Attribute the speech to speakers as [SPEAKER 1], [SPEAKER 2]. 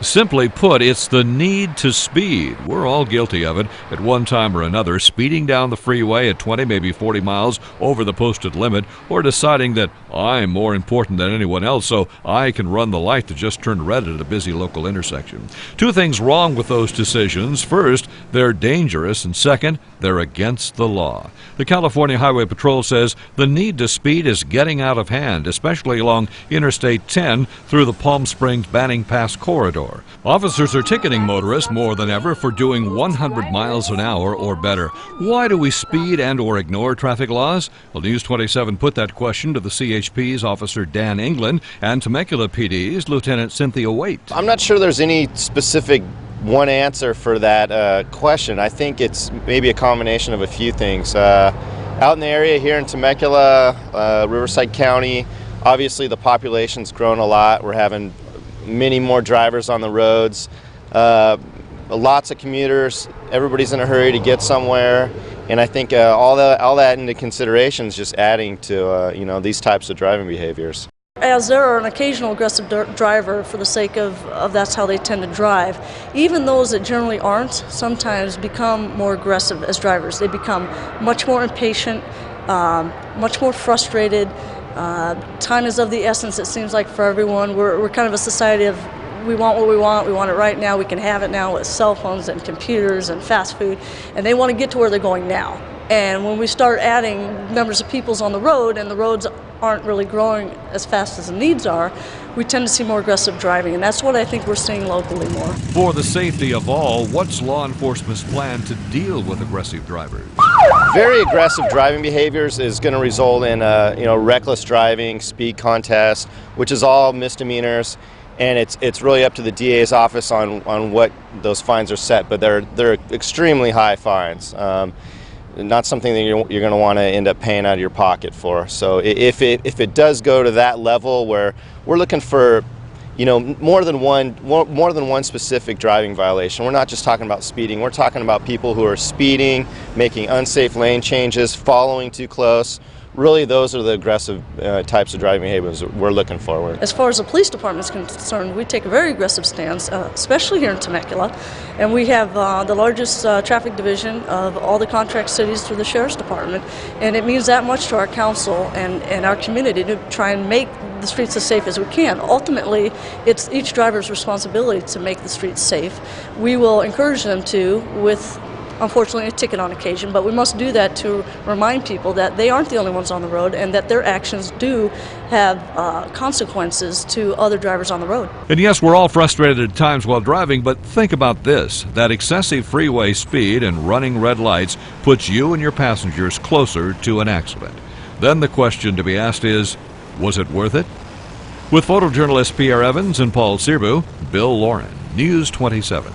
[SPEAKER 1] Simply put, it's the need to speed. We're all guilty of it at one time or another, speeding down the freeway at 20, maybe 40 miles over the posted limit, or deciding that I'm more important than anyone else, so I can run the light that just turned red at a busy local intersection. Two things wrong with those decisions. First, they're dangerous, and second, they're against the law. The California Highway Patrol says the need to speed is getting out of hand, especially along Interstate 10 through the Palm Springs-Banning Pass corridor. Officers are ticketing motorists more than ever for doing 100 miles an hour or better. Why do we speed and or ignore traffic laws? Well, News 27 put that question to the CHP's Officer Dan England and Temecula PD's Lieutenant Cynthia Waite.
[SPEAKER 2] I'm not sure there's any specific one answer for that question. I think it's maybe a combination of a few things. Out in the area here in Temecula, Riverside County, obviously the population's grown a lot. We're having many more drivers on the roads, lots of commuters. Everybody's in a hurry to get somewhere, and I think all that into consideration is just adding to these types of driving behaviors.
[SPEAKER 3] As there are an occasional aggressive driver for the sake of that's how they tend to drive, even those that generally aren't sometimes become more aggressive as drivers. They become much more impatient, much more frustrated. Time is of the essence, it seems like, for everyone. We're kind of a society of we want what we want it right now, we can have it now with cell phones and computers and fast food, and they want to get to where they're going now. And when we start adding numbers of peoples on the road and the roads aren't really growing as fast as the needs are, we tend to see more aggressive driving, and that's what I think we're seeing locally more.
[SPEAKER 1] For the safety of all, what's law enforcement's plan to deal with aggressive drivers?
[SPEAKER 2] Very aggressive driving behaviors is going to result in reckless driving, speed contest, which is all misdemeanors, and it's really up to the DA's office on what those fines are set, but they're extremely high fines. Not something that you're going to want to end up paying out of your pocket for. So if it does go to that level where we're looking for more than one specific driving violation. We're not just talking about speeding. We're talking about people who are speeding, making unsafe lane changes, following too close. Really, those are the aggressive types of driving behaviors we're looking for.
[SPEAKER 3] As far as the police department is concerned, we take a very aggressive stance, especially here in Temecula, and we have the largest traffic division of all the contract cities through the Sheriff's Department, and it means that much to our council and our community to try and make the streets as safe as we can. Ultimately, it's each driver's responsibility to make the streets safe. We will encourage them to with unfortunately a ticket on occasion, but we must do that to remind people that they aren't the only ones on the road and that their actions do have consequences to other drivers on the road.
[SPEAKER 1] And yes, we're all frustrated at times while driving, but think about this. That excessive freeway speed and running red lights puts you and your passengers closer to an accident. Then the question to be asked is, was it worth it? With photojournalists Pierre Evans and Paul Sirbu, Bill Lauren, News 27.